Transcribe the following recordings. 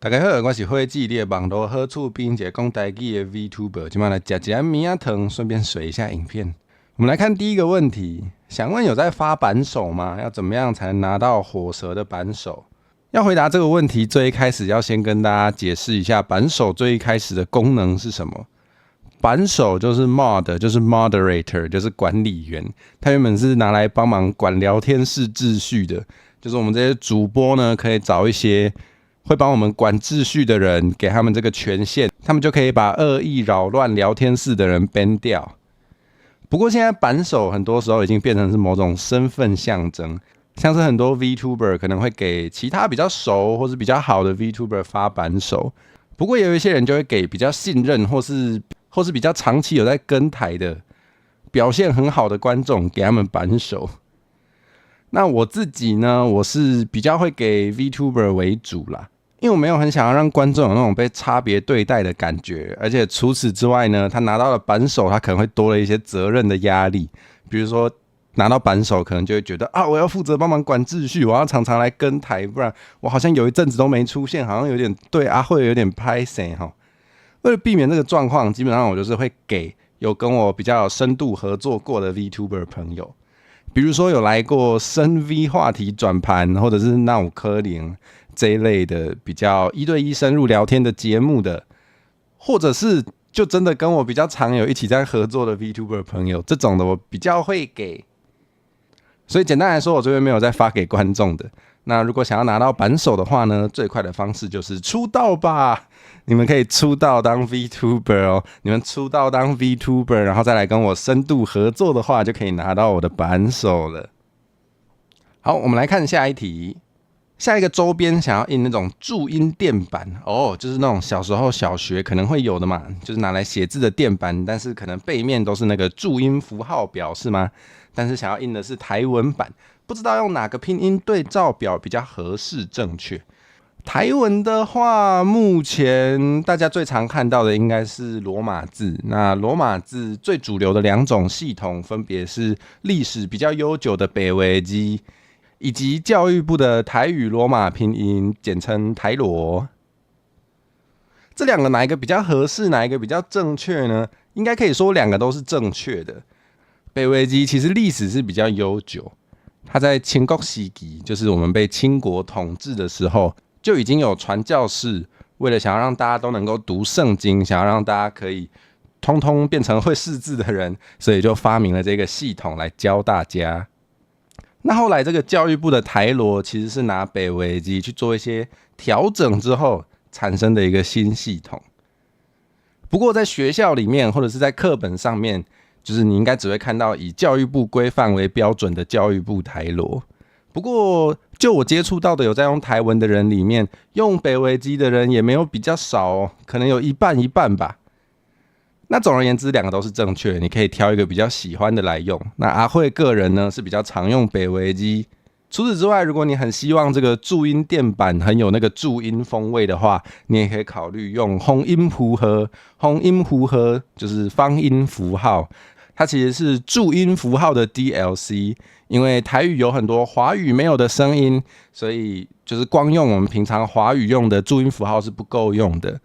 大家好，我是花季，你的网络好处并且讲台语的 VTuber， 今晚来吃一下米仔汤，顺便水一下影片。我们来看第一个问题，想问有在发扳手吗？要怎么样才能拿到火蛇的扳手？要回答这个问题，最一开始要先跟大家解释一下扳手最一开始的功能是什么。扳手就是 mod， 就是 moderator， 就是管理员。它原本是拿来帮忙管聊天室秩序的，就是我们这些主播呢，可以找一些会帮我们管秩序的人，给他们这个权限，他们就可以把恶意扰乱聊天室的人 ban 掉。不过现在扳手很多时候已经变成是某种身份象征，像是很多 VTuber 可能会给其他比较熟或是比较好的 VTuber 发扳手，不过也有一些人就会给比较信任或是比较长期有在跟台的表现很好的观众给他们扳手。那我自己呢，我是比较会给 VTuber 为主啦，因为我没有很想要让观众有那种被差别对待的感觉，而且除此之外呢，他拿到了扳手，他可能会多了一些责任的压力，比如说拿到扳手，可能就会觉得啊，我要负责帮忙管秩序，我要常常来跟台，不然我好像有一阵子都没出现，好像有点对阿慧有点拍谁哈。为了避免这个状况，基本上我就是会给有跟我比较有深度合作过的 VTuber 朋友。比如说有来过深 V 话题转盘，或者是闹科林这一类的比较1对1深入聊天的节目的，或者是就真的跟我比较常有一起在合作的 VTuber 朋友，这种的我比较会给。所以简单来说，我这边没有在发给观众的。那如果想要拿到扳手的话呢，最快的方式就是出道吧。你们可以出道当 VTuber 哦，你们出道当 VTuber， 然后再来跟我深度合作的话，就可以拿到我的扳手了。好，我们来看下一题。下一个周边想要印那种注音垫板哦，就是那种小时候小学可能会有的嘛，就是拿来写字的垫板，但是可能背面都是那个注音符号表是吗？但是想要印的是台文版，不知道用哪个拼音对照表比较合适正确。台文的话，目前大家最常看到的应该是罗马字。那罗马字最主流的2种系统，分别是历史比较悠久的北维基，以及教育部的台语罗马拼音，简称台罗。这2个哪一个比较合适，哪一个比较正确呢？应该可以说2个都是正确的。北维基其实历史是比较悠久，它在清国时期，就是我们被清国统治的时候，就已经有传教士为了想要让大家都能够读圣经，想要让大家可以通通变成会识字的人，所以就发明了这个系统来教大家。那后来这个教育部的台罗其实是拿北维基去做一些调整之后产生的一个新系统。不过在学校里面或者是在课本上面，就是你应该只会看到以教育部规范为标准的教育部台罗。不过就我接触到的有在用台文的人里面，用北维基的人也没有比较少哦，可能有一半一半吧。那总而言之，2个都是正确，你可以挑一个比较喜欢的来用。那阿慧个人呢是比较常用北维基。除此之外，如果你很希望这个注音垫板很有那个注音风味的话，你也可以考虑用洪音符合。洪音符合就是方音符号，它其实是注音符号的 DLC。因为台语有很多华语没有的声音，所以就是光用我们平常华语用的注音符号是不够用的。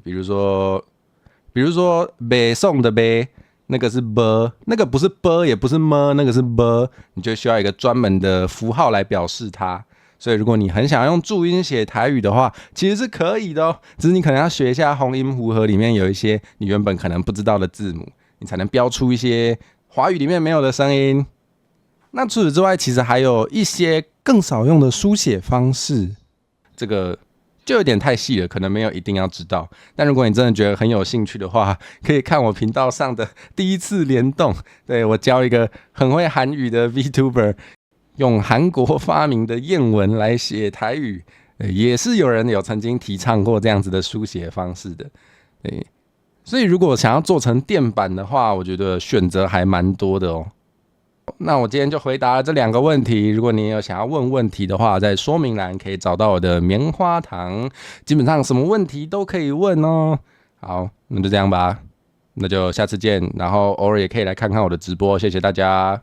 比如说北宋的北，那个是 b， 那个不是 b 也不是 m， 那个是 b， 你就需要一个专门的符号来表示它。所以如果你很想用注音写台语的话，其实是可以的哦，只是你可能要学一下洪音符合里面有一些你原本可能不知道的字母，你才能标出一些华语里面没有的声音。那除此之外，其实还有一些更少用的书写方式，这个就有点太细了，可能没有一定要知道。但如果你真的觉得很有兴趣的话，可以看我频道上的第一次联动，对，我教一个很会韩语的 VTuber， 用韩国发明的谚文来写台语，也是有人有曾经提倡过这样子的书写方式的。对，所以如果想要做成垫板的话，我觉得选择还蛮多的哦。那我今天就回答了这2个问题。如果你有想要问问题的话，在说明栏可以找到我的棉花糖，基本上什么问题都可以问哦。好，那就这样吧，那就下次见。然后偶尔也可以来看看我的直播，谢谢大家。